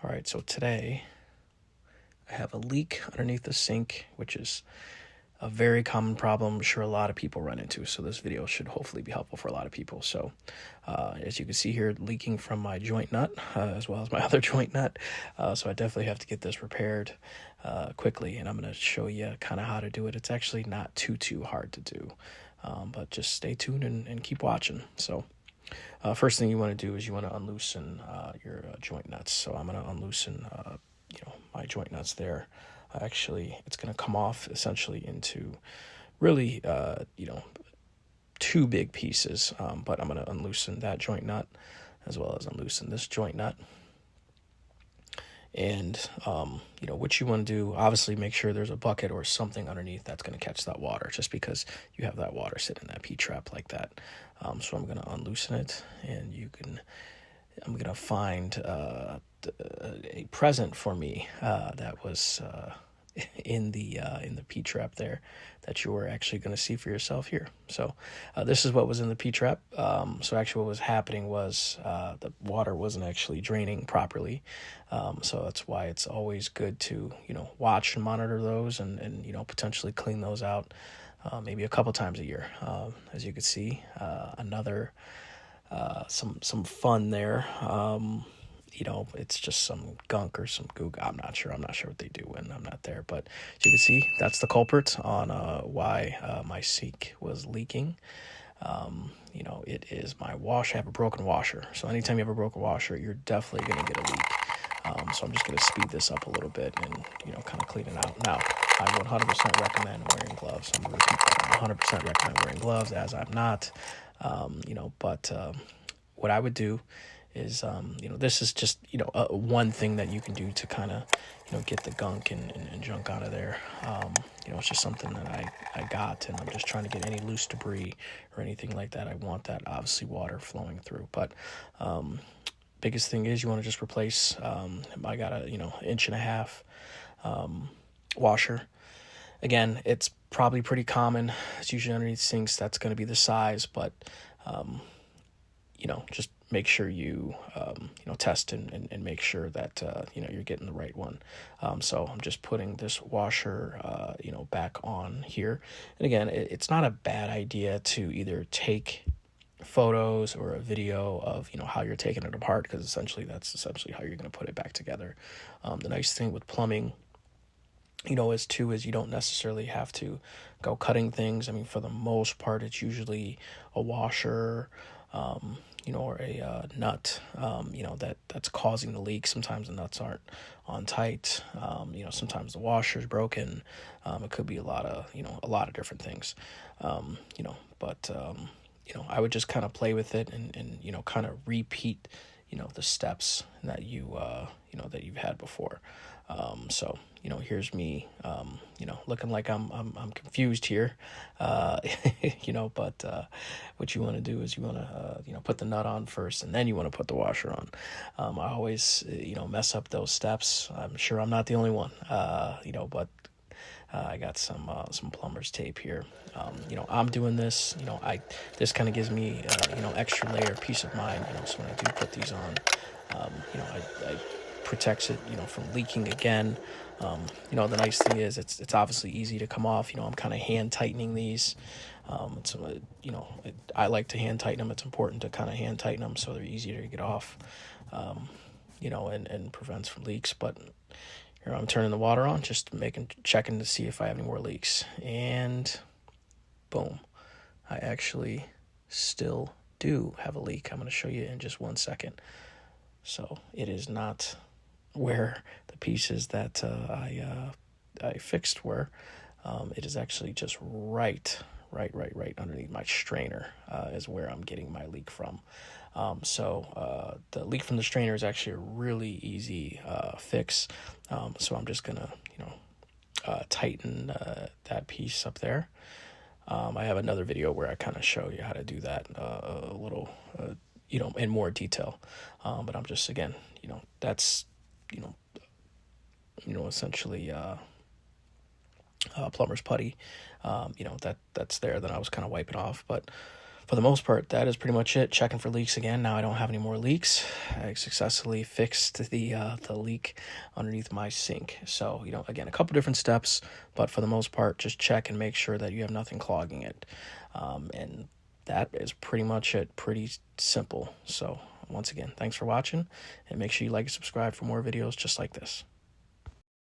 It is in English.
All right, so today I have a leak underneath the sink, which is a very common problem. I'm sure a lot of people run into. So this video should hopefully be helpful for a lot of people. So as you can see here, leaking from my joint nut as well as my other joint nut. So I definitely have to get this repaired quickly, and I'm going to show you kind of how to do it. It's actually not too hard to do, but just stay tuned and keep watching. So first thing you want to do is you want to unloosen your joint nuts. So I'm going to unloosen my joint nuts there. Actually, it's going to come off essentially into really two big pieces, but I'm going to unloosen that joint nut as well as unloosen this joint nut. And what you want to do, obviously make sure there's a bucket or something underneath that's going to catch that water, just because you have that water sit in that P-trap like that. So I'm going to unloosen it, and I'm going to find a present for me that was in the P-trap there that you were actually going to see for yourself here. So this is what was in the P-trap. So actually what was happening was the water wasn't actually draining properly. So that's why it's always good to, watch and monitor those and potentially clean those out maybe a couple times a year. As you can see, another some fun there. It's just some gunk or some gook. I'm not sure what they do when I'm not there. But as you can see, that's the culprit on why my sink was leaking. It is my wash. I have a broken washer. So anytime you have a broken washer, you're definitely going to get a leak. So I'm just going to speed this up a little bit and, kind of clean it out. Now, I 100% recommend wearing gloves. I'm going to repeat that. I 100% recommend wearing gloves, as I'm not. But what I would do is, this is just, one thing that you can do to kind of, get the gunk and junk out of there. It's just something that I got, and I'm just trying to get any loose debris or anything like that. I want that, obviously, water flowing through. But biggest thing is you want to just replace, I got a, 1.5 inch washer. Again, it's probably pretty common. It's usually underneath sinks. That's going to be the size, but, just make sure you, test and make sure that, you're getting the right one. So I'm just putting this washer, back on here. And again, it's not a bad idea to either take photos or a video of, how you're taking it apart, because that's essentially how you're going to put it back together. The nice thing with plumbing, is you don't necessarily have to go cutting things. I mean, for the most part, it's usually a washer, or a nut, that's causing the leak. Sometimes the nuts aren't on tight. Sometimes the washer's broken. It could be a lot of different things. But I would just kind of play with it and kind of repeat, the steps that that you've had before. So, here's me, looking like I'm confused here, but what you want to do is you want to, put the nut on first, and then you want to put the washer on. I always, mess up those steps. I'm sure I'm not the only one, but I got some plumber's tape here. I'm doing this, this kind of gives me, extra layer of peace of mind, so when I do put these on, I protects it, from leaking again. The nice thing is it's obviously easy to come off. I'm kind of hand tightening these. I like to hand tighten them. It's important to kind of hand tighten them so they're easier to get off, and prevents from leaks. But here I'm turning the water on, just checking to see if I have any more leaks. And boom, I actually still do have a leak. I'm going to show you in just 1 second. So it is not where the pieces that I fixed were. It is actually just right underneath my strainer is where I'm getting my leak from. So the leak from the strainer is actually a really easy fix. So I'm just gonna tighten that piece up there. I have another video where I kind of show you how to do that a little in more detail. But I'm just, again, that's essentially plumber's putty, that's there that I was kind of wiping off. But for the most part, that is pretty much it. Checking for leaks again. Now I don't have any more leaks. I successfully fixed the leak underneath my sink. So, again, a couple different steps, but for the most part, just check and make sure that you have nothing clogging it. And that is pretty much it. Pretty simple. So, once again, thanks for watching, and make sure you like and subscribe for more videos just like this.